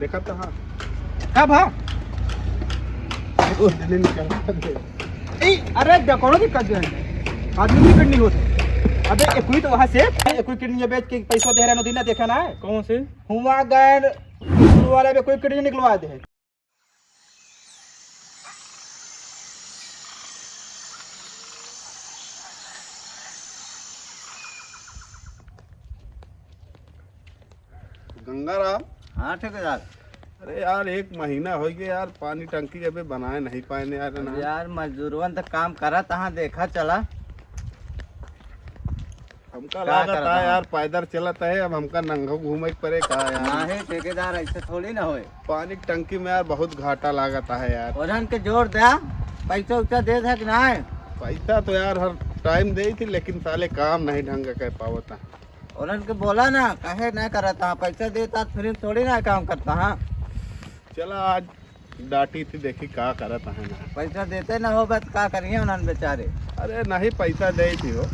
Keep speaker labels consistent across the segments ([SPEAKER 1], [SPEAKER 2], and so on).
[SPEAKER 1] देखा था। हाँ
[SPEAKER 2] कब हाँ अरे कोनो दिक्कत है आदमी की किडनी होते अबे एक तो वहाँ से एक किडनी बेच के पैसा दे रहा नदी ना देखा ना है
[SPEAKER 1] कौन से
[SPEAKER 2] हुआ गए वाले में कोई किडनी निकलवा दे।
[SPEAKER 1] गंगाराम।
[SPEAKER 3] हाँ ठेकेदार।
[SPEAKER 1] अरे यार एक महीना हो गया यार, पानी टंकी अबे बनाए नहीं पाए यार ना।
[SPEAKER 3] यार मजदूरवन तो काम करा तहाँ देखा चला
[SPEAKER 1] हमका लागत है यार पैदल चलत है, अब हमका नंगा घूमे पड़े का यार।
[SPEAKER 3] नहीं ठेकेदार ऐसे थोड़ी ना होए।
[SPEAKER 1] पानी की टंकी में यार बहुत घाटा लागत है यार।
[SPEAKER 3] उन्हन के जोर दे पैसा उसा दे कि नहीं।
[SPEAKER 1] पैसा तो यार हर टाइम दे थी लेकिन साले काम नहीं ढंग का कर पावता।
[SPEAKER 3] उन्हन के बोला ना कहे नहीं करता पैसा देता फिर थोड़ी ना काम करता। हाँ
[SPEAKER 1] चला आज डांटी थी देखी का करत है ना।
[SPEAKER 3] पैसा देते ना हो बस का करिए उन्हन बेचारे।
[SPEAKER 1] अरे नहीं पैसा दे थी हो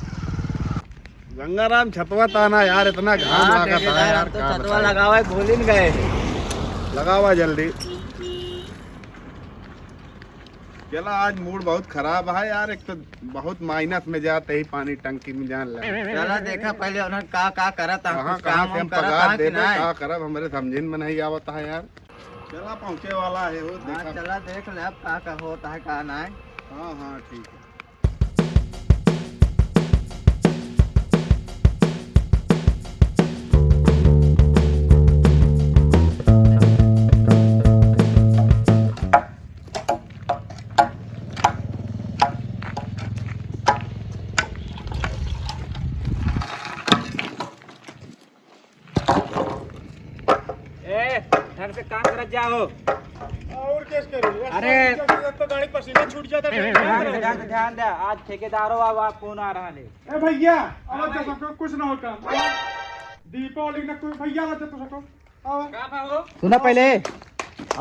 [SPEAKER 1] गंगाराम छतवा ताना यार, इतना घाम
[SPEAKER 3] हाँ
[SPEAKER 1] लागत है यार।
[SPEAKER 3] तो छतवा लगावा भूल ही गए।
[SPEAKER 1] लगावा जल्दी। चला आज मूड बहुत खराब है यार, एक तो बहुत माइनस में जाते ही पानी टंकी में जान लगे।
[SPEAKER 3] चला देखा पहले उन्हन का करता
[SPEAKER 1] कहाँ कहाँ से हम पगार दे का करब हमारे समझ में नहीं आवता है यार। चला पहुँचे वाला है वो देखा।
[SPEAKER 3] चला देख ले अब का होता है का नहीं।
[SPEAKER 1] हाँ हाँ ठीक है।
[SPEAKER 2] ढंग से काम कर जाओ
[SPEAKER 1] और कैसे करें?
[SPEAKER 2] अरे
[SPEAKER 1] तो गाड़ी पसीना छूट जाता है।
[SPEAKER 2] ध्यान दे आज ठेकेदारों अब फोन आ रहा है।
[SPEAKER 4] ए भैया आवाज जा सको कुछ ना होता दीपावली ना कोई भैया आवाज जा सको आवाज
[SPEAKER 2] सुना पहले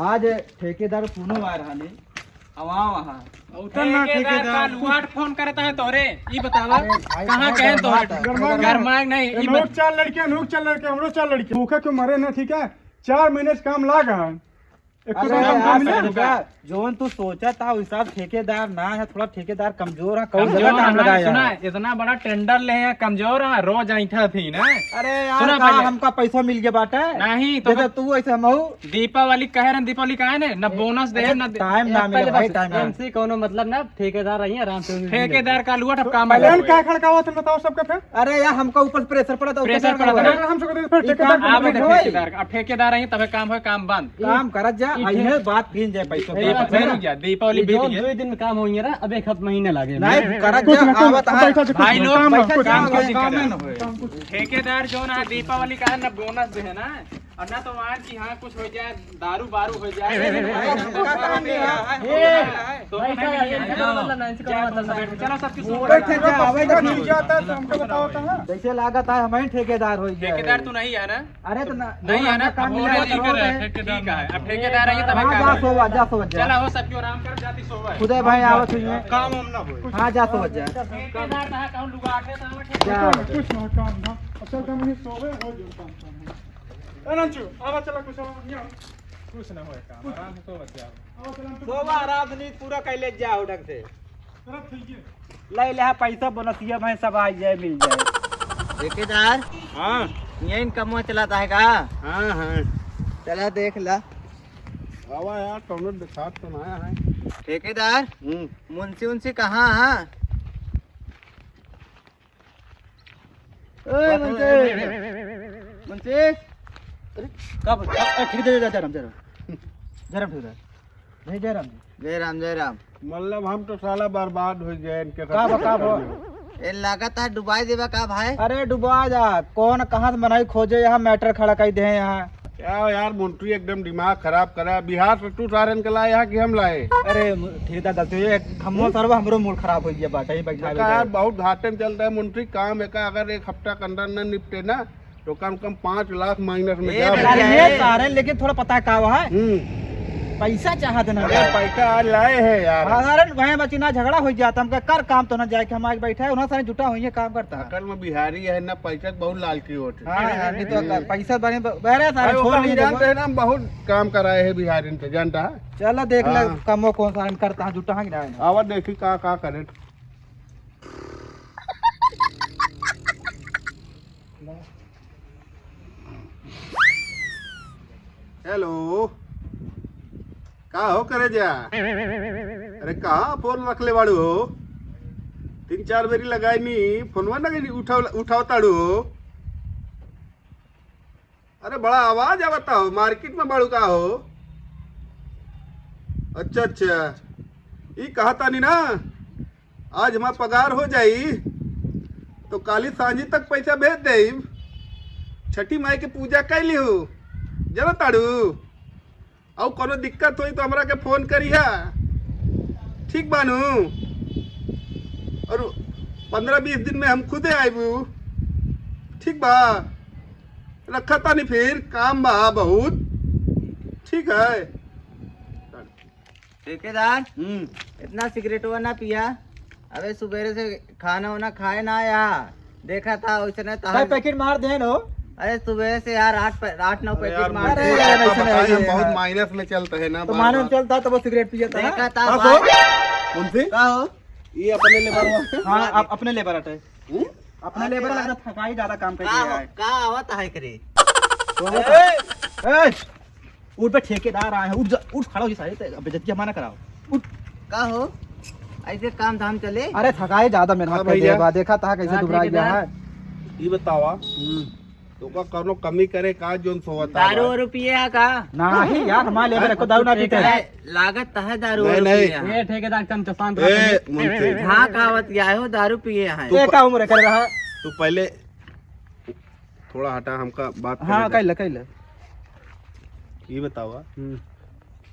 [SPEAKER 2] आज ठेकेदार फोन आ रहा है वहाँ
[SPEAKER 4] उतना ठेकेदार
[SPEAKER 5] लुआट फोन करता है तोरे ये बतावा कहाँ कहे तो गरमाए नहीं ये
[SPEAKER 4] लोग चार लड़के हम लोग चार लड़के भूखे क्यों मरे ना। ठीक है 4 महीने से काम लागा है एक तो काम मिला।
[SPEAKER 2] जोन तू सोचा था हिसाब ठेकेदार ना है, थोड़ा ठेकेदार कमजोर है। कौन जगह काम लगाया
[SPEAKER 5] सुना इतना बड़ा टेंडर ले हैं कमजोर है रोज ऐठा थी ना।
[SPEAKER 2] अरे यार
[SPEAKER 5] सुना
[SPEAKER 2] का
[SPEAKER 5] पहले।
[SPEAKER 2] हमका पैसा मिल गया बाटे
[SPEAKER 5] नहीं तो
[SPEAKER 2] जैसे तू ऐसे हम
[SPEAKER 5] दीपावली कह रहे दीपावली का है ना बोनस दे ना
[SPEAKER 2] टाइम ना मिले भाई टाइम ना।
[SPEAKER 5] से कोनो मतलब ना ठेकेदार रही आराम से ठेकेदार का लुआट अब काम
[SPEAKER 4] पहले क्या खड़का हुआ था बताओ सबका फिर
[SPEAKER 2] अरे यार हमका ऊपर प्रेशर पड़ा था
[SPEAKER 5] प्रेशर पड़ा था।
[SPEAKER 4] अगर हम सबको फिर ठेकेदार
[SPEAKER 5] आप ठेकेदार अब ठेकेदार रही तब काम है काम बंद
[SPEAKER 2] काम करत जा अइहे बात फिर जाए पैसा
[SPEAKER 5] दीपावली बीत गया
[SPEAKER 6] 2 दिन में काम होंगे ना अब एक महीने लगे
[SPEAKER 2] नहीं करत
[SPEAKER 4] कुछ
[SPEAKER 2] जा
[SPEAKER 4] ना
[SPEAKER 2] आवत है
[SPEAKER 4] कुछ
[SPEAKER 5] भाई लोग
[SPEAKER 2] पैसा
[SPEAKER 5] काम
[SPEAKER 2] काम
[SPEAKER 5] की
[SPEAKER 2] काम
[SPEAKER 5] दिक्कत
[SPEAKER 2] ना
[SPEAKER 5] है।
[SPEAKER 2] होए।
[SPEAKER 5] ठेकेदार जो ना दीपावली का है ना बोनस दे है ना और ना तो वहाँ की हाँ कुछ हो जाए दारू बारू हो जाए चलो सब
[SPEAKER 2] बैठे जा आवे जा
[SPEAKER 4] मिल जाता है तो हमको बताओ कहाँ
[SPEAKER 2] जैसे लागत है हमें ठेकेदार हो गया
[SPEAKER 5] ठेकेदार तो नहीं है ना
[SPEAKER 2] अरे तो
[SPEAKER 5] नहीं है ना
[SPEAKER 2] काम
[SPEAKER 5] अब
[SPEAKER 2] मिला
[SPEAKER 5] ठीक है ठीक है अब ठेकेदार है तब
[SPEAKER 2] जा
[SPEAKER 5] काम
[SPEAKER 2] सोवा जा सोवा जा
[SPEAKER 5] चला हो सबको आराम कर जाती सोवा
[SPEAKER 2] खुदे भाई आवत हुई
[SPEAKER 1] काम हम ना हो।
[SPEAKER 2] हां जा सोवा जा
[SPEAKER 5] ठेकेदार कहाँ कहूँ लुगाटे तो
[SPEAKER 2] जा
[SPEAKER 4] कुछ ना काम ना असल काम नहीं सोवे हो जो काम ए नंचू आवा चला कुछ नहीं
[SPEAKER 5] कुछ ना होए काम आराम से सो बच्चा
[SPEAKER 4] आवा चला
[SPEAKER 2] सोवा आराधनी पूरा कैले जाओ ढंग से
[SPEAKER 4] तरफ ठीक है
[SPEAKER 2] ले ले पैसा बोनसिया में सब आ जाए मिल जाए।
[SPEAKER 3] ठेकेदार
[SPEAKER 1] हाँ
[SPEAKER 3] यही कमवा चलाता है का।
[SPEAKER 1] हाँ हाँ
[SPEAKER 3] चला देख ला
[SPEAKER 1] आवा यार कौनो दिखात तो नया है।
[SPEAKER 3] ठेकेदार मुंशी उनसी कहाँ है। ओए मुंशी
[SPEAKER 2] कब ठीक दे जा जरम जरम ठीक नहीं जरम
[SPEAKER 3] जय राम जय राम।
[SPEAKER 1] मतलब हम तो साला बर्बाद हो गए इनके
[SPEAKER 2] का बका बो
[SPEAKER 3] ये लागत है डुबाई देवा का भाई।
[SPEAKER 2] अरे डुबा जा कौन कहाँ से बनाई खोजे यहाँ मैटर खड़ा कर दे यहाँ।
[SPEAKER 1] क्या यार मंत्री एकदम दिमाग खराब करा। बिहार से तू सारन के लाए यहाँ कि हम लाए।
[SPEAKER 2] अरे ठेकेदार गलती हुई हमो सर्व हमरो मूड खराब हो गया बाटा ही बैठा
[SPEAKER 1] यार बहुत घाटे में चलता है मंत्री काम है का। अगर एक हफ्ता के अंदर न निपटे ना तो कम 5 लाख माइनस में जा।
[SPEAKER 2] ये सारे लेकिन थोड़ा पता है का है पैसा चाह देना
[SPEAKER 1] अरे पैसा आज लाए है यार।
[SPEAKER 2] साधारण वह बची ना झगड़ा हो जाता हमका कर काम तो ना जाए कि हम आगे बैठे है उन्हें सारे जुटा हुई है काम करता है।
[SPEAKER 1] अकल में बिहारी है ना, पैसा के बहुत लालची होते हैं।
[SPEAKER 2] हाँ नहीं तो पैसा बने बहरे सारे
[SPEAKER 1] अरे वो
[SPEAKER 2] छोड़
[SPEAKER 1] हम
[SPEAKER 2] नहीं
[SPEAKER 1] जानते
[SPEAKER 2] देंगे।
[SPEAKER 1] हैं ना, हम बहुत काम कराए हैं बिहारी से, जानता है।
[SPEAKER 2] चलो देख ले
[SPEAKER 1] हाँ।
[SPEAKER 2] कमो कौन सा करता है जुटा है कि नहीं।
[SPEAKER 1] आवा देखी का करे। हेलो, का हो करे जा? अरे कहाँ फोन रख ले बाड़ू हो? 3-4 बेरी लगाई नी फोनवा ना उठाओ ताड़ू हो। अरे बड़ा आवाज आवता हो, मार्केट में बाड़ू का हो? अच्छा अच्छा, ये कहा तानी ना आज हमारा पगार हो जाई तो काली सांझी तक पैसा भेज दे। छठी माई के पूजा कैली हो जरा ताड़ू, और कोनो दिक्कत होई तो हमरा के फोन करिहा, ठीक बानू? और 15-20 दिन में हम खुदे आईबू, ठीक बा? रखा तानी फिर काम बा बहुत, ठीक है।
[SPEAKER 3] ठेकेदार इतना सिगरेट वो ना पिया। अबे सुबह से खाना वाना खाए ना यार, देखा था उसने
[SPEAKER 2] पैकेट मार दे नो।
[SPEAKER 3] अरे सुबह से यार 8-9 पैकेट मार
[SPEAKER 2] अरे
[SPEAKER 3] दिए।
[SPEAKER 2] यार, ऐसे
[SPEAKER 1] बताइए, हम
[SPEAKER 2] नहीं है।
[SPEAKER 1] बहुत माइनस में चलते हैं ना।
[SPEAKER 2] तो
[SPEAKER 1] बार
[SPEAKER 2] मानो
[SPEAKER 1] बार।
[SPEAKER 2] चलता तो वो सिगरेट पिया था।
[SPEAKER 3] देखा था
[SPEAKER 1] हाँ,
[SPEAKER 3] भाई।
[SPEAKER 1] उनसे
[SPEAKER 3] का हो?
[SPEAKER 1] ये अपने लिए
[SPEAKER 2] हाँ आप अपने लेबर हटे, अपने लेबर लगता थकाई ज्यादा काम करके आया है।
[SPEAKER 3] का आवत है करे?
[SPEAKER 2] ए, उठ पे ठेकेदार आए हैं, उठ खड़ा हो जी सारे बेइज्जती हमारा कराओ। उठ।
[SPEAKER 3] का हो? ऐसे काम धाम चले?
[SPEAKER 2] अरे थकाई ज्यादा मेरे
[SPEAKER 1] हाँ
[SPEAKER 2] हाथ
[SPEAKER 1] भैया।
[SPEAKER 2] में देखा था कैसे
[SPEAKER 6] हाँ,
[SPEAKER 2] दुबरा गया
[SPEAKER 6] ठेकेदार।
[SPEAKER 2] है।
[SPEAKER 1] ये बतावा तो का करो कमी करे का जोन सोवता
[SPEAKER 3] दारू वारू पिए का?
[SPEAKER 2] नहीं यार हमारे लेबर को दारू ना पीते हैं।
[SPEAKER 3] लागत है दारू
[SPEAKER 1] नहीं,
[SPEAKER 3] वारू
[SPEAKER 1] नहीं।
[SPEAKER 3] पिए।
[SPEAKER 6] ये ठेकेदार कम तो शांत
[SPEAKER 1] ए मुंशी,
[SPEAKER 3] हाँ कावत गया हो दारू पिए हैं।
[SPEAKER 2] ये क्या उम्र कर रहा है?
[SPEAKER 1] तू पहले थोड़ा हटा, हमका बात
[SPEAKER 2] हाँ
[SPEAKER 1] करे दे।
[SPEAKER 2] कैले
[SPEAKER 1] ये बतावा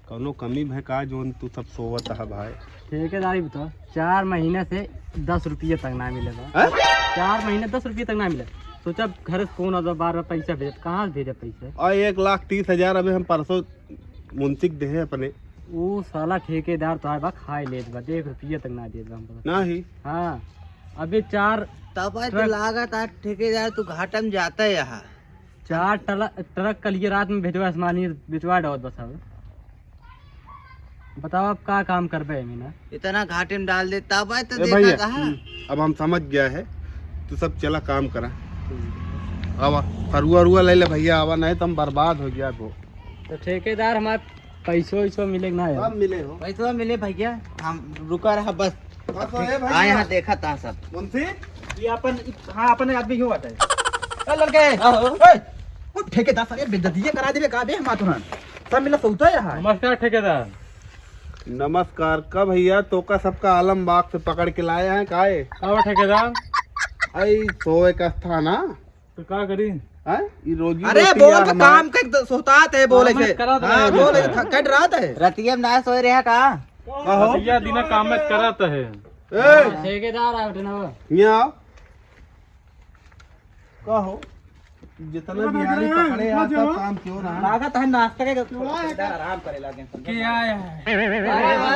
[SPEAKER 1] कौनो कमी है का जोन तू सब सोवत है भाई?
[SPEAKER 6] ठेकेदारी बताओ, 4 महीने से 10 रुपये तक ना मिलेगा।
[SPEAKER 1] हैं?
[SPEAKER 6] 4 महीने 10 रुपये तक ना मिले। सोचा घर से फोन आता, बार बार पैसा भेज, कहाँ से भेजे पैसे?
[SPEAKER 1] और 1,30,000 अभी हम परसों मुंसिक दे अपने।
[SPEAKER 6] वो साला ठेकेदार तो आए बा खाए ले बा, 1 रुपये तक ना दे हमको।
[SPEAKER 1] नहीं
[SPEAKER 6] हाँ अभी 4
[SPEAKER 3] तब तो लागत है ठेकेदार तू घाटा में जाता है यहाँ।
[SPEAKER 6] ट्रक कल ये रात में भेजवा आसमानी भिजवा डाउत बस। अब बताओ आप का काम कर बे मीना?
[SPEAKER 3] इतना घाटे में डाल दे तब तो
[SPEAKER 1] ए
[SPEAKER 3] देखा
[SPEAKER 1] भैया,
[SPEAKER 3] कहा।
[SPEAKER 1] अब हम समझ गया है, तू सब चला काम करा। आवा फरुआ रुआ ले ले भैया, आवा नहीं तो हम बर्बाद हो गया। वो
[SPEAKER 6] तो ठेकेदार हमारे पैसों वैसों मिलेगा ना यार?
[SPEAKER 1] सब मिले हो
[SPEAKER 3] पैसा मिले भैया, हम रुका रहा बस।
[SPEAKER 1] हाँ तो ए
[SPEAKER 3] हाँ
[SPEAKER 1] भैया
[SPEAKER 3] यहाँ देखा था सब।
[SPEAKER 1] मुंशी,
[SPEAKER 2] ये अपन हाँ अपने आदमी क्यों आता है? लड़के वो ठेकेदार सारे बेइज्जती करा देबे का बे हम तुरंत सब मिला सोता है यहाँ।
[SPEAKER 6] नमस्कार ठेकेदार।
[SPEAKER 1] नमस्कार। का भैया तो का सबका आलमबाग से पकड़ के लाए हैं काहे?
[SPEAKER 6] अब ठेकेदार
[SPEAKER 1] आई सोए का था ना?
[SPEAKER 6] तो क्या करी?
[SPEAKER 1] हैं? ये रोजी
[SPEAKER 2] अरे
[SPEAKER 1] रोटी
[SPEAKER 2] बोल
[SPEAKER 1] यार
[SPEAKER 2] तो
[SPEAKER 1] हमारा-
[SPEAKER 2] काम का सोतात है बोले
[SPEAKER 6] हाँ,
[SPEAKER 2] से।
[SPEAKER 6] करा तो
[SPEAKER 2] हाँ
[SPEAKER 6] रहे
[SPEAKER 2] बोले
[SPEAKER 6] हैं।
[SPEAKER 2] कट रात है।
[SPEAKER 3] रतिया में ना सोए रहा का?
[SPEAKER 1] कहो
[SPEAKER 6] भैया दिन काम में करत है।
[SPEAKER 1] ए
[SPEAKER 6] ठेकेदार आए ना वो।
[SPEAKER 1] यहाँ आओ। कहो जितना बिहारी पकड़े हैं सब काम क्यों रहा?
[SPEAKER 2] लागत है नाश्ता के ठेकेदार आराम करे लागे।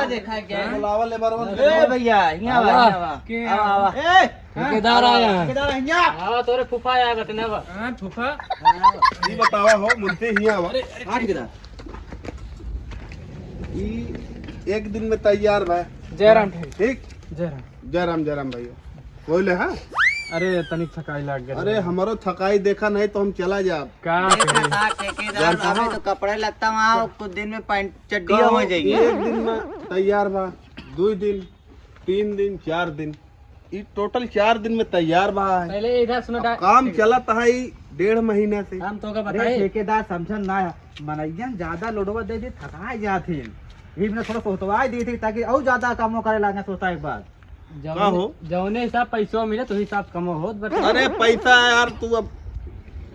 [SPEAKER 3] देखा क्या?
[SPEAKER 1] बुलावा लेबर
[SPEAKER 3] ए भैया यहाँ आवा, यहाँ आवा। आवा, आवा।
[SPEAKER 2] ए
[SPEAKER 6] ठेकेदार आया है।
[SPEAKER 2] ठेकेदार है यहाँ।
[SPEAKER 6] हाँ तोरे फूफा आया बतने बा।
[SPEAKER 1] ये बतावा हो मुंशी ही आवा।
[SPEAKER 2] हाँ ठेकेदार।
[SPEAKER 1] ये एक दिन में तैयार बा।
[SPEAKER 6] जयराम
[SPEAKER 1] ठीक। जयराम भैया बोले हाँ।
[SPEAKER 6] अरे तनिक थकाई लग गया।
[SPEAKER 1] अरे हमारो थकाई देखा नहीं तो हम चला जा।
[SPEAKER 6] का
[SPEAKER 3] देखा था ठेकेदार हमें तो कपड़े लगता वहाँ कुछ दिन में पैंट चड्डी हो जाएगी।
[SPEAKER 1] एक दिन में तैयार बा, 2 दिन 3 दिन 4 दिन, ये टोटल 4 दिन में तैयार बा है।
[SPEAKER 6] पहले इधर सुनो
[SPEAKER 1] अब काम चलत है 1.5 महीने से।
[SPEAKER 6] हम तो का
[SPEAKER 2] अरे
[SPEAKER 6] बताइए।
[SPEAKER 2] ठेकेदार समझन ना मनैयन ज्यादा लोडवा दे दी थकाई जाती। भी मैंने थोड़ा सोचवाई दी थी ताकि और ज्यादा कामों करे लागे सोता एक बार।
[SPEAKER 1] का हो?
[SPEAKER 6] जौने हिसाब पैसों मिले तो हिसाब कम हो बट
[SPEAKER 1] अरे पैसा यार तू अब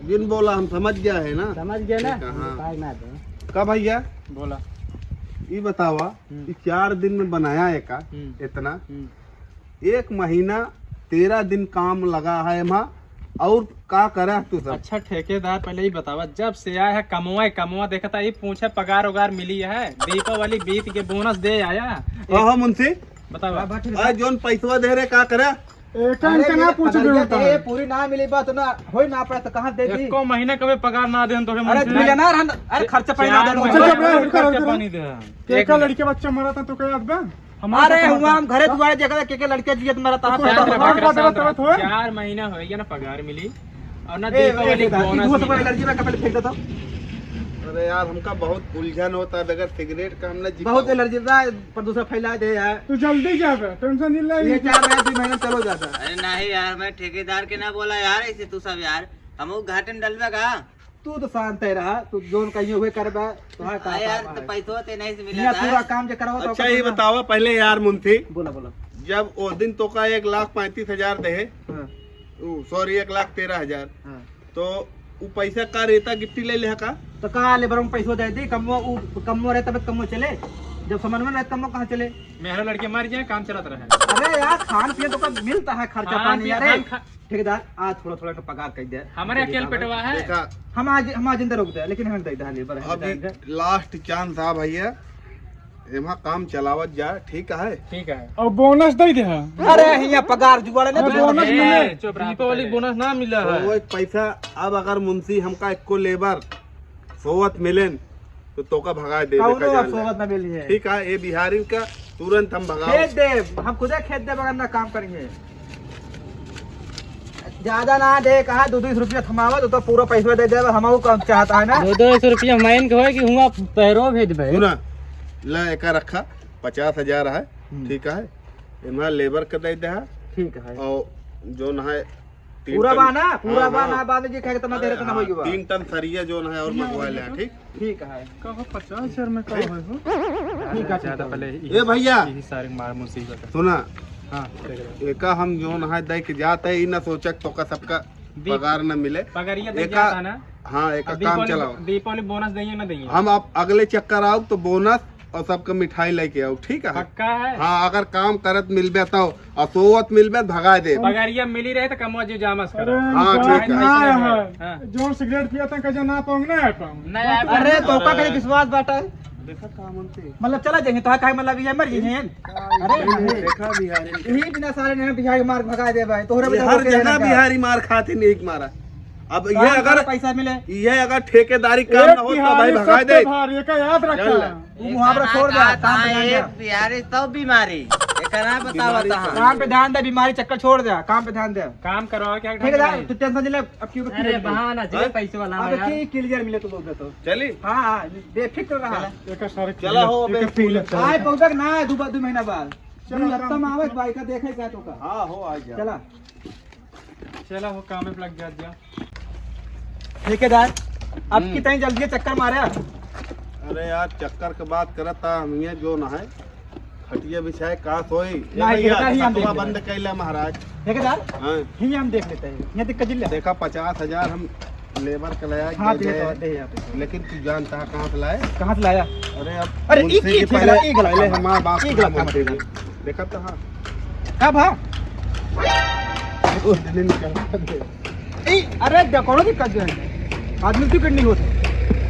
[SPEAKER 1] जिन बोला हम समझ गया है ना।
[SPEAKER 6] समझ गए ना?
[SPEAKER 1] ठीक है, हाँ।
[SPEAKER 6] काय ना दो।
[SPEAKER 1] का भैया
[SPEAKER 6] बोला।
[SPEAKER 1] ये बतावा कि 4 दिन में बनाया है का इतना? 1 महीना 13 दिन काम लगा है वहाँ और का करा तू सब?
[SPEAKER 5] अच्छा ठेकेदार पहले ही बतावा, जब से आया है कमवा देखा था, ये पूछे पगार वगार मिली है, दीपावली बीत के बोनस दे आया।
[SPEAKER 1] हाँ मुंशी,
[SPEAKER 5] बतावा
[SPEAKER 1] आज जोन पैसवा दे रहे का करे?
[SPEAKER 4] एक इनका ना पूछ
[SPEAKER 2] ये पूरी ना मिली बात ना होई ना पड़ा तो कहाँ दे दी?
[SPEAKER 5] एको महीने कभी पगार ना दे तो
[SPEAKER 2] अरे मिलियनर हम, अरे खर्चा पानी ना दे
[SPEAKER 4] अच्छा,
[SPEAKER 5] पानी दे
[SPEAKER 4] एक लड़के बच्चा मरा था तो क्या याद बा?
[SPEAKER 2] हमारे हुआ हम घरे दुआरे जगह के लड़के जियत मरा था।
[SPEAKER 4] कोई पगार का देवत होत होए?
[SPEAKER 5] 4 महीना हो गया ना पगार मिली और ना
[SPEAKER 2] ए
[SPEAKER 5] दीपावली बोनस मिला।
[SPEAKER 2] एलर्जी में कपड़े फेंक देता
[SPEAKER 1] अरे यार हमका बहुत उलझन होता है बगैर सिगरेट का हमने
[SPEAKER 2] बहुत एलर्जी था, प्रदूषण फैला दे यार।
[SPEAKER 4] तू जल्दी जा बे, टेंशन नहीं ले।
[SPEAKER 2] ये 4 महीने 2 महीने चलो जाता।
[SPEAKER 3] अरे नहीं यार, मैं ठेकेदार के ना बोला यार ऐसे तू सब यार, हम घाटे में डलवेगा।
[SPEAKER 2] तू तो शांत है रहा, तू जोन कहीं हुए करबा तो हां का
[SPEAKER 3] यार तो पैसो ते नहीं से मिला
[SPEAKER 2] ये पूरा
[SPEAKER 3] था।
[SPEAKER 2] काम जो करवा।
[SPEAKER 1] अच्छा ये बतावा पहले यार मुंशी,
[SPEAKER 2] बोला बोला।
[SPEAKER 1] जब उस दिन तो का 1,35,000 दे,
[SPEAKER 2] हां
[SPEAKER 1] सॉरी 1,13,000,
[SPEAKER 2] हां
[SPEAKER 1] तो वो पैसा का रेता गिट्टी ले ले का?
[SPEAKER 2] तो कहाँ लेबर में पैसों दे दी, कमो रहता तब कमो चले, जब समझ में रहता कमो कहाँ चले?
[SPEAKER 5] मेरा लड़के मर जाए काम चलता रहे।
[SPEAKER 2] अरे यार खान पिए तो कब मिलता है खर्चा
[SPEAKER 5] खान
[SPEAKER 2] पानी
[SPEAKER 5] पिए,
[SPEAKER 2] यार।
[SPEAKER 5] हम खा-
[SPEAKER 2] ठेकेदार आज थोड़ा थोड़ा का पगार कर दे।
[SPEAKER 5] हमारे अकेले पेटवा है।
[SPEAKER 1] देखा
[SPEAKER 2] हम आज जिंदा रोक दे, लेकिन हम दे दे लेबर है।
[SPEAKER 1] अभी लास्ट चांस था भैया, एमा काम चलावत जा, ठीक है?
[SPEAKER 5] ठीक है।
[SPEAKER 4] और बोनस दे दे।
[SPEAKER 2] अरे यहाँ पगार जुगाड़े ना
[SPEAKER 4] अरे बोनस
[SPEAKER 2] तो
[SPEAKER 4] मिले।
[SPEAKER 5] चुप रहा, दीपावली बोनस ना मिला
[SPEAKER 1] तो
[SPEAKER 5] है।
[SPEAKER 1] वो एक पैसा अब अगर मुंशी हमका एको लेबर सोवत मिलेन तो का भगा दे
[SPEAKER 2] कौनो
[SPEAKER 1] देखा
[SPEAKER 2] अब
[SPEAKER 1] जान
[SPEAKER 2] सोबत ना मिली है।
[SPEAKER 1] ठीक है, ये बिहारी का तुरंत हम भगाओ।
[SPEAKER 2] खेत दे, हम खुदे खेत दे बगल ना काम करेंगे। ज्यादा ना दे, कहा 2-2 रुपया थमावा तो पूरा पैसा दे दे, हम काम चाहता है ना।
[SPEAKER 6] 200 रुपया माइन के होए कि हुआ पैरो भेज दे।
[SPEAKER 1] सुना ला एका रखा 50,000 है, ठीक है? इमा लेबर के दे दे
[SPEAKER 2] ठीक है
[SPEAKER 1] और जो न है
[SPEAKER 2] पूरा बाना, पूरा
[SPEAKER 1] हाँ,
[SPEAKER 2] बाना
[SPEAKER 1] हाँ।
[SPEAKER 2] बाद में जे कहे तना दे तना होई बा।
[SPEAKER 1] 3 टन सरिया जो न है और मंगवा ले, ठीक?
[SPEAKER 2] ठीक है
[SPEAKER 4] कहो 50,000 में का होए हो?
[SPEAKER 2] ठीक है
[SPEAKER 5] ज्यादा पहले
[SPEAKER 1] ए भैया
[SPEAKER 5] यही सारे मार मुसीबत है।
[SPEAKER 1] सुना,
[SPEAKER 5] हाँ
[SPEAKER 1] एका हम जो न है दे के जाते है, ई ना सोचक तो का सबका पगार न मिले।
[SPEAKER 5] पगारिया दे
[SPEAKER 1] एका
[SPEAKER 5] जाता ना।
[SPEAKER 1] हाँ एका काम चलाओ।
[SPEAKER 5] दीपावली बोनस देंगे ना देंगे?
[SPEAKER 1] हम अब अगले चक्कर आओ तो बोनस और सबका मिठाई लेके आओ, ठीक है?
[SPEAKER 5] पक्का है।
[SPEAKER 1] हाँ अगर काम करत मिलबे तो और सोवत मिलबे तो भगा दे।
[SPEAKER 5] पगारिया मिली रहे तो कमवा जी जामस
[SPEAKER 4] अरे
[SPEAKER 5] करो।
[SPEAKER 1] हाँ,
[SPEAKER 4] इनका
[SPEAKER 1] ठीक है।
[SPEAKER 4] ना
[SPEAKER 5] हाँ।
[SPEAKER 4] है जो सिगरेट पिया था कजा ना पाऊंग ना पाऊंग।
[SPEAKER 5] नहीं
[SPEAKER 2] अरे तो का करे विश्वास बाटा है,
[SPEAKER 1] देखा काम हमसे
[SPEAKER 2] मतलब चला जाएंगे तो काहे मतलब ये मर गए हैं। अरे
[SPEAKER 1] देखा बिहारी,
[SPEAKER 2] यही बिना सारे ने बिहारी मार भगा दे भाई, तोहरे
[SPEAKER 1] ये हर जगह बिहारी मार खाते नहीं मारा। अब ये अगर
[SPEAKER 2] पैसा मिले
[SPEAKER 1] ये अगर ठेकेदारी काम ना हो तो भाई भगा दे।
[SPEAKER 4] ये का याद रखा।
[SPEAKER 1] चल।
[SPEAKER 2] वो मुहावरा छोड़ दे, काम पे ध्यान
[SPEAKER 3] एक
[SPEAKER 2] दे।
[SPEAKER 3] बिहारी सब बीमारी एकरा बतावता है।
[SPEAKER 2] काम पे ध्यान दे, बीमारी चक्कर छोड़ दे, काम पे ध्यान दे।
[SPEAKER 5] काम करवाओ क्या
[SPEAKER 2] ठीक है तू टेंशन ले, अब क्यों
[SPEAKER 6] अरे बहाना जे पैसे वाला
[SPEAKER 2] अब
[SPEAKER 6] यार।
[SPEAKER 2] की क्लियर मिले तो बोल दे तो।
[SPEAKER 1] चली
[SPEAKER 2] हां हां बेफिक्र रहा।
[SPEAKER 4] एक सारे
[SPEAKER 1] चला हो बे।
[SPEAKER 2] आए पहुंचक ना 2 महीना बाद
[SPEAKER 4] चलो,
[SPEAKER 2] चलो लगता में आवे भाई का देखे का तो का।
[SPEAKER 1] हाँ हो आ जा।
[SPEAKER 2] चला
[SPEAKER 5] चला वो काम में लग जा।
[SPEAKER 2] ठेकेदार अब कितनी जल्दी चक्कर मारे।
[SPEAKER 1] अरे यार चक्कर के बात करत था हम, ये जो ना है खटिया बिछाए का सोई ये
[SPEAKER 2] नहीं,
[SPEAKER 1] भैया
[SPEAKER 2] देखा ही हम
[SPEAKER 1] छतवा
[SPEAKER 2] देख
[SPEAKER 1] बंद कैला महाराज।
[SPEAKER 2] ठेकेदार
[SPEAKER 1] हाँ
[SPEAKER 2] ही हम देख लेते हैं, ये दिक्कत जिल्ला।
[SPEAKER 1] देखा 50,000 हम लेबर के लाया
[SPEAKER 2] हां
[SPEAKER 1] दे
[SPEAKER 2] दे
[SPEAKER 1] दे।
[SPEAKER 2] तो दे यहाँ पे।
[SPEAKER 1] लेकिन तू जानता है कहाँ से लाए?
[SPEAKER 2] कहां से लाया?
[SPEAKER 1] अरे अब
[SPEAKER 2] अरे
[SPEAKER 1] मुंशी
[SPEAKER 2] एक
[SPEAKER 1] जी
[SPEAKER 2] ही
[SPEAKER 1] पहले
[SPEAKER 2] एक गलत
[SPEAKER 1] पहले
[SPEAKER 2] काम।
[SPEAKER 1] हमारा बाप
[SPEAKER 2] एक गलत काम
[SPEAKER 1] मुंशी
[SPEAKER 2] है।
[SPEAKER 1] जी। देखा तो हाँ
[SPEAKER 2] कब हां
[SPEAKER 1] उस दिन निकल
[SPEAKER 2] ए अरे देखो ना दिक्कत जो है आदमी क्यों करनी होती।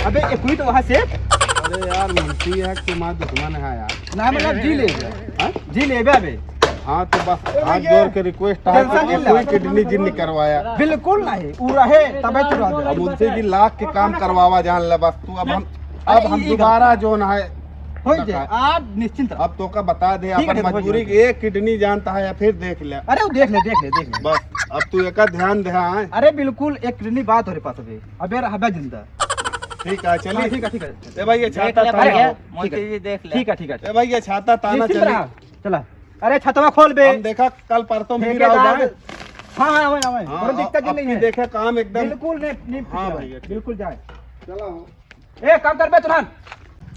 [SPEAKER 2] अबे एक हुई तो वहां से
[SPEAKER 1] अरे यार मुंशी है कि तुम्हारा दुश्मन है यार।
[SPEAKER 2] ना मतलब जी ले
[SPEAKER 1] हाँ?
[SPEAKER 2] जी ले अबे
[SPEAKER 1] हाँ तो बस हाथ जोड़ के रिक्वेस्ट है
[SPEAKER 2] टेंशन
[SPEAKER 1] कि
[SPEAKER 2] नहीं
[SPEAKER 1] कोई
[SPEAKER 2] ले।
[SPEAKER 1] किडनी जिन नहीं करवाया।
[SPEAKER 2] बिल्कुल नहीं उ रहे तबे तो
[SPEAKER 1] अब
[SPEAKER 2] रह
[SPEAKER 1] मुंशी जी लाख के काम करवावा जान ले बस तू। अब हम
[SPEAKER 2] ये
[SPEAKER 1] दोबारा जो ना है
[SPEAKER 2] हो जाए आप निश्चिंत रहो।
[SPEAKER 1] अब तो का बता दे
[SPEAKER 2] ठीक है,
[SPEAKER 1] अपन
[SPEAKER 2] ठीक है,
[SPEAKER 1] मजबूरी
[SPEAKER 2] हो
[SPEAKER 1] की एक किडनी जानता है या फिर देख ले
[SPEAKER 2] अरे वो देख ले
[SPEAKER 1] बस। अब तू एक ध्यान दे। हाँ
[SPEAKER 2] अरे बिल्कुल एक किडनी बात हो रे पास अबे अबे हबे जिंदा।
[SPEAKER 1] ठीक है
[SPEAKER 2] हाँ,
[SPEAKER 1] चलिए।
[SPEAKER 2] ठीक है ठीक है
[SPEAKER 1] ए भाई ये छाता
[SPEAKER 3] ले
[SPEAKER 1] ताना
[SPEAKER 3] भैया,
[SPEAKER 1] हो।
[SPEAKER 3] मोती जी देख ले।
[SPEAKER 2] ठीक है ठीक है
[SPEAKER 1] ए भाई ये छाता ताना
[SPEAKER 2] निश्चिंत
[SPEAKER 1] चली।
[SPEAKER 2] रहा। चला अरे छतवा खोल बे।
[SPEAKER 1] हम देखा कल परसों में गिरा
[SPEAKER 2] ठेकेदार
[SPEAKER 1] जाए।
[SPEAKER 2] हाँ हाँ आवे आवे
[SPEAKER 1] हाँ,
[SPEAKER 2] कोई दिक्कत
[SPEAKER 1] अब
[SPEAKER 2] नहीं
[SPEAKER 1] की
[SPEAKER 2] है।
[SPEAKER 1] देखे काम एकदम।
[SPEAKER 2] बिल्कुल नहीं
[SPEAKER 1] हाँ
[SPEAKER 2] हाँ
[SPEAKER 1] भैया,
[SPEAKER 2] बिल्कुल जाए।
[SPEAKER 1] चला हो।
[SPEAKER 2] ए काम कर बे तुरंत।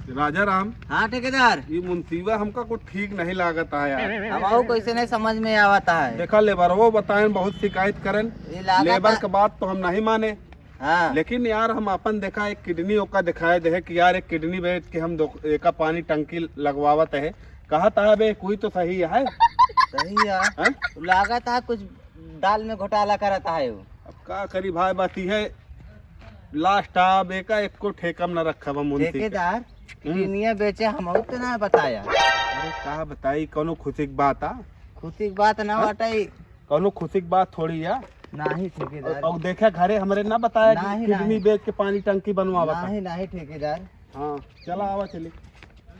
[SPEAKER 1] राजा राम
[SPEAKER 3] हाँ ठेकेदार,
[SPEAKER 1] ये मुंसीबा हमका कुछ ठीक नहीं लागता है यार।
[SPEAKER 3] अब आओ कैसे नहीं समझ में आवता है।
[SPEAKER 1] देखा लेबर वो बताएं बहुत शिकायत करें,
[SPEAKER 3] ये लागत
[SPEAKER 1] लेबर
[SPEAKER 3] है।
[SPEAKER 1] के बात तो हम नहीं माने,
[SPEAKER 3] हाँ
[SPEAKER 1] लेकिन यार हम अपन देखा एक किडनी ओका दिखाए दे कि यार एक किडनी बैठ के हम एक पानी टंकी लगवावत है। कहा था बे कोई तो सही है।
[SPEAKER 3] सही है।
[SPEAKER 1] हैं?
[SPEAKER 3] लागत है कुछ दाल में घोटाला करता है वो।
[SPEAKER 1] अब का करी भाई बाती है लास्ट अब एक को ठेकम न रखा मुंशी के।
[SPEAKER 3] ठेकेदार किडनिया बेचे हम तो ना बताया।
[SPEAKER 1] अरे का बताई कोनो खुशी की बात आ
[SPEAKER 3] खुशी की बात ना बाटाई।
[SPEAKER 1] कोनो खुशी की बात थोड़ी है।
[SPEAKER 3] नहीं ठेकेदार,
[SPEAKER 1] और देखा घरे हमरे ना बताया कि
[SPEAKER 3] नहीं,
[SPEAKER 1] किडनी
[SPEAKER 3] नहीं।
[SPEAKER 1] बेच के पानी टंकी बनवा बता।
[SPEAKER 3] नहीं नहीं ठेकेदार।
[SPEAKER 1] हाँ चला आवा चली।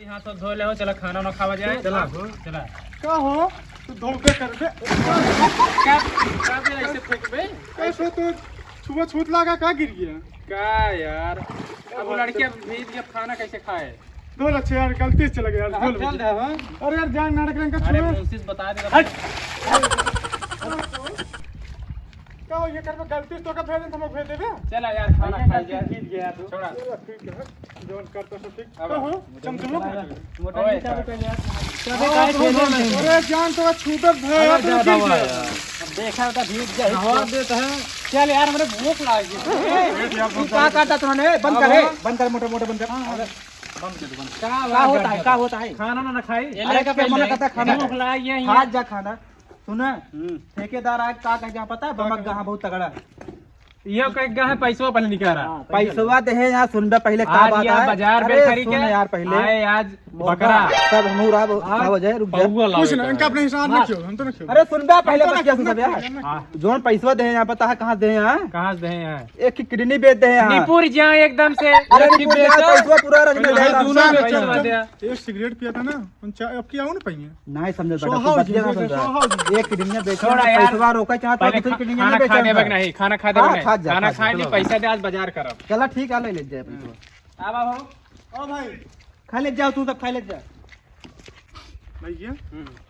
[SPEAKER 5] हाथ तो धो ले हो, चला खाना ना खावा जाए। चला चला।
[SPEAKER 4] का हो तू धोखे कर दे
[SPEAKER 5] क्या क्या भी ऐसे फेंक बे?
[SPEAKER 4] कैसे तो छुआ छूत लगा का गिर गया।
[SPEAKER 5] क्या यार, अब वो लड़कियां भीज के खाना कैसे खाए?
[SPEAKER 4] धो अच्छे यार गलती से चला गया यार धो
[SPEAKER 5] चल
[SPEAKER 4] ले।
[SPEAKER 5] दे हाँ।
[SPEAKER 4] अरे यार जान नाटक रंग का
[SPEAKER 5] अरे
[SPEAKER 4] छुआ
[SPEAKER 5] मुंशी से बता दे।
[SPEAKER 4] का हो ये कर गलती से तो का भेज हम भेज देबे।
[SPEAKER 5] चला यार खाना खा जाए। भीज गया तू। छोड़ा।
[SPEAKER 4] ठीक है जोन करता सब ठीक।
[SPEAKER 5] अब
[SPEAKER 4] का हो चमचमो
[SPEAKER 5] मोटा नहीं चालू कर यार।
[SPEAKER 4] अरे जान तो छूटत है यार
[SPEAKER 2] अब देखा था भीग जाए
[SPEAKER 5] हवा देता है। चल यार मेरे भूख लगी।
[SPEAKER 2] का काटा तुमने बंद कर मोटा मोटा बंद कर। क्या होता है, क्या होता है?
[SPEAKER 5] खाना ना खाई।
[SPEAKER 2] अरे क्या मना करता खाना?
[SPEAKER 5] भूख लगी है।
[SPEAKER 2] आज जा खाना सुना। ठेकेदार आज का कह पता है बमक गहा बहुत तगड़ा।
[SPEAKER 5] ये कह है पैसवा पहले निकाल रहा।
[SPEAKER 2] पैसवा दे है यहाँ सुन पहले का
[SPEAKER 5] आज
[SPEAKER 2] बात
[SPEAKER 5] यार
[SPEAKER 2] है।
[SPEAKER 5] बाजार
[SPEAKER 2] अरे
[SPEAKER 5] में खरीद
[SPEAKER 2] सुन
[SPEAKER 5] के
[SPEAKER 2] यार पहले
[SPEAKER 5] आए आज बकरा
[SPEAKER 2] सब मुरा हो जाए रुक जा।
[SPEAKER 4] कुछ ना इनका अपने हिसाब में क्यों हम तो ना क्यों।
[SPEAKER 2] अरे सुन बे पहले बतिया सुन सब यार। जोन पैसवा दे यहाँ पता है कहाँ दे यहाँ
[SPEAKER 5] कहाँ से दे हैं?
[SPEAKER 2] एक की किडनी बेच दे यहाँ।
[SPEAKER 5] निपुर जा एकदम से।
[SPEAKER 2] अरे निपुर यार पैसवा पूरा रख में
[SPEAKER 5] भाई
[SPEAKER 2] जाएगा।
[SPEAKER 5] दूना बेचो दबा दिया।
[SPEAKER 4] एक सिगरेट पिया था ना उन चाय अब किया हो ना पहिए।
[SPEAKER 2] नहीं समझ बेटा
[SPEAKER 4] सोहाओ
[SPEAKER 2] तू
[SPEAKER 4] जी,
[SPEAKER 2] बतिया ना
[SPEAKER 4] सोहाओ
[SPEAKER 2] समझ।
[SPEAKER 4] जी।
[SPEAKER 2] एक किडनी बेच
[SPEAKER 5] छोड़ा यार।
[SPEAKER 2] पैसवा रोका चाहता
[SPEAKER 5] पहले
[SPEAKER 2] है दूसरी किडनी
[SPEAKER 5] खाना
[SPEAKER 2] नहीं
[SPEAKER 5] खा दे
[SPEAKER 2] बेचना।
[SPEAKER 5] नहीं, खाना खा दे
[SPEAKER 2] हाँ,
[SPEAKER 5] नहीं।
[SPEAKER 2] खा जा,
[SPEAKER 5] खाना
[SPEAKER 2] खा
[SPEAKER 5] खा
[SPEAKER 2] जा।
[SPEAKER 5] ले पैसा दे आज बाजार करब।
[SPEAKER 2] चला ठीक है ले जाए पैसवा।
[SPEAKER 5] अब आओ।
[SPEAKER 4] ओ भाई
[SPEAKER 2] खा ले जाओ तू सब खा ले जा।
[SPEAKER 4] भैया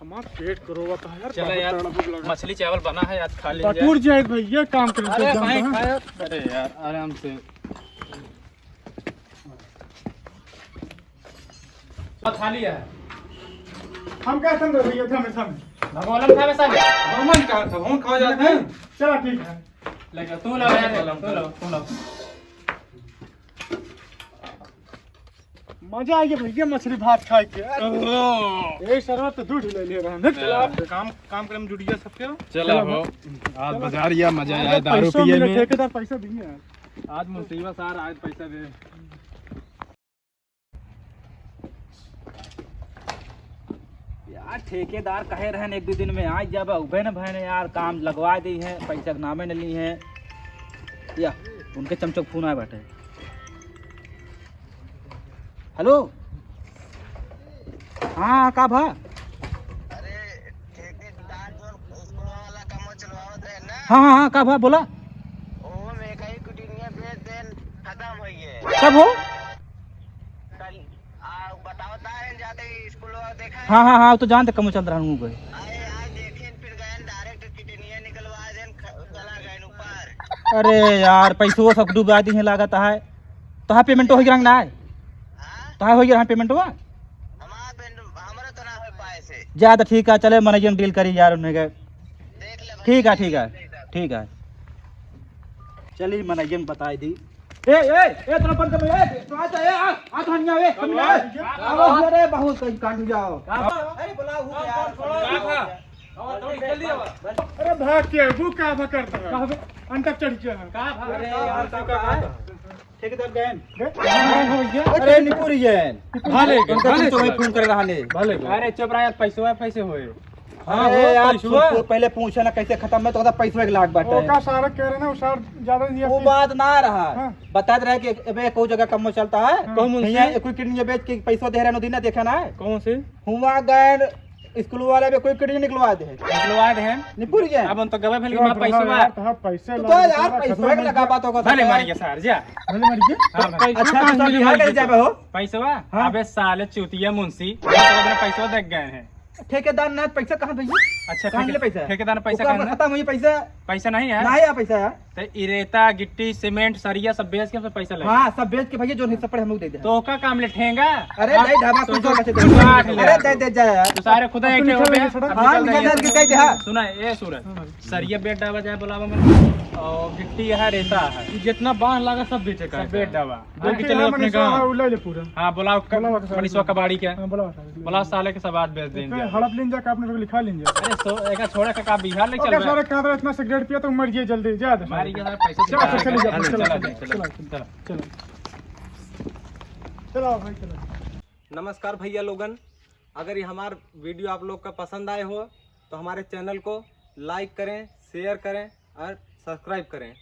[SPEAKER 4] हमारा पेट करोगा है यार।
[SPEAKER 5] चला यार मछली चावल बना है आज खा ले।
[SPEAKER 4] पटूर जाए भैया काम करें
[SPEAKER 5] अरे
[SPEAKER 4] तो
[SPEAKER 5] भाई
[SPEAKER 4] जानता है।
[SPEAKER 5] खाया। अरे यार आराम से खा लिया।
[SPEAKER 4] हम क्या समझ भैया था में
[SPEAKER 5] भगवान खा वैसा
[SPEAKER 4] मन का था हम खा जाते हैं। चला ठीक है
[SPEAKER 5] लेकिन तू लो यार तू लो।
[SPEAKER 4] मजा आ गया भैया मछली भात खा के। ए सरवा तो दूध ले ले रहा है। चला आप काम करे में जुड़ गया सबके।
[SPEAKER 5] चला हो आज बाजार या मजा आया दारू
[SPEAKER 4] पैसा
[SPEAKER 5] पिए
[SPEAKER 4] मिले,
[SPEAKER 5] में।
[SPEAKER 4] ठेकेदार पैसा देंगे यार।
[SPEAKER 5] आज मुसीबत सार आज पैसा दे।
[SPEAKER 2] यार ठेकेदार कहे रहे एक दो दिन में आज जब उभे न भय यार काम लगवा दी है पैसा के नामे न ली है या उनके चमचक फोन आए बैठे। हेलो हाँ का भा हाँ का भा बोला कब हो। हाँ तो जानते कम चल रहा हूँ गए। अरे यार पैसों सब डूबा दी है लागत है तो हाँ पेमेंट हो गया ना है तो हाँ हो गया पेमेंट हुआ ज्यादा ठीक है चले मैनेजर डील करी यार उन्हें गए। ठीक है चलिए मैनेजर बता दी। ए तोरा बंद कर तो आ तो हनिया अरे बहुत कहीं कांड जाओ। अरे बुलाओ यार
[SPEAKER 4] अरे भाग के वो का करता है अंतक चढ़ के
[SPEAKER 2] अरे यार का ठेकेदार गए।
[SPEAKER 4] अरे
[SPEAKER 2] अरे निपुरी जैन
[SPEAKER 5] भाले
[SPEAKER 2] तुम्हें फोन कर रहा ने।
[SPEAKER 5] अरे चुप रहा यार पैसे हुए।
[SPEAKER 2] अरे यार तू पहले पूछे ना कैसे खत्म में तो कहता पैसा 1 लाख बांटा
[SPEAKER 4] वो
[SPEAKER 2] है।
[SPEAKER 4] का सारा कह रहे ना वो सार ज्यादा नहीं
[SPEAKER 2] वो बात ना रहा
[SPEAKER 4] हाँ।
[SPEAKER 2] बता रहे कि अबे कोई जगह कम चलता है कोई किडनी बेच के पैसा दे रहे ना देखा ना है
[SPEAKER 5] कौन से
[SPEAKER 2] हुआ गए स्कूल वाले में कोई किडनी निकलवा दे
[SPEAKER 5] निकलवा दे हैं।
[SPEAKER 2] निपुर जैन
[SPEAKER 5] अब तो गवा भेल पैसा
[SPEAKER 4] पैसे
[SPEAKER 2] तो यार पैसा लगा बात होगा
[SPEAKER 5] भले मारिए सर जा। हाँ भाई।
[SPEAKER 2] अच्छा तो बिहार के जाबे हो
[SPEAKER 5] पैसा अबे साले चूतिया मुंशी पैसा देख गए हैं।
[SPEAKER 2] ठेकेदार ने पैसा कहाँ भैया।
[SPEAKER 5] अच्छा
[SPEAKER 2] कहाँ ले पैसा
[SPEAKER 5] ठेकेदार ने पैसा
[SPEAKER 2] पैसा खत्म हुई पैसा
[SPEAKER 5] पैसा नहीं है।
[SPEAKER 2] नहीं है पैसा यार
[SPEAKER 5] तो इरेता गिट्टी सीमेंट सरिया सब बेच के पैसा लगे।
[SPEAKER 2] हाँ सब बेच के भैया जो हिस्सा पड़े हम लोग दे दे।
[SPEAKER 5] तो का काम ले ठेंगा।
[SPEAKER 2] अरे नहीं ढाबा
[SPEAKER 5] तो
[SPEAKER 2] कुछ
[SPEAKER 5] जो-
[SPEAKER 2] और बचे
[SPEAKER 5] तो जो आठ ले
[SPEAKER 2] अरे
[SPEAKER 5] यार।
[SPEAKER 2] दे जा यार
[SPEAKER 5] तो सारे खुदा एक हो गए।
[SPEAKER 2] हाँ निकल के कह दे हाँ
[SPEAKER 5] सुना ए सूरज सरिया बेटा बजाए बुलावा मैंने और गिट्टी है, रेता है,
[SPEAKER 6] जितना बांध लगा सब बेचे का
[SPEAKER 5] सब बेच दवा।
[SPEAKER 4] देखिए,
[SPEAKER 5] चले
[SPEAKER 4] हाँ,
[SPEAKER 5] अपने
[SPEAKER 4] मनीषा,
[SPEAKER 5] गाँव।
[SPEAKER 4] हाँ, ले ले पूरा।
[SPEAKER 5] हाँ बुलाओ
[SPEAKER 4] बुलाओ के सारे
[SPEAKER 5] मनीषवा कबाड़ी के,
[SPEAKER 4] हाँ, बुलाओ सारे, ले
[SPEAKER 5] बुलाओ साले के सब आज बेच देंगे।
[SPEAKER 4] ले। हड़प लेन जाके आपने लिखा लीजिए।
[SPEAKER 5] अरे एक छोड़ा का बिहार ले चल
[SPEAKER 4] ओके,
[SPEAKER 5] रहा
[SPEAKER 4] सारे कादर इतना सिगरेट पिया तो मर जाइए जल्दी, जा दे।
[SPEAKER 5] मारी के सारे पैसे
[SPEAKER 4] चलो, चलो, चलो,
[SPEAKER 5] चलो
[SPEAKER 4] चलो,
[SPEAKER 5] चलो
[SPEAKER 4] चलो,
[SPEAKER 5] चलो
[SPEAKER 4] चलो चलो भाई चलो।
[SPEAKER 6] नमस्कार भैया लोगन, अगर ये हमारा वीडियो आप लोग का पसंद आए हो तो हमारे चैनल को लाइक करें, शेयर करें और सब्सक्राइब करें।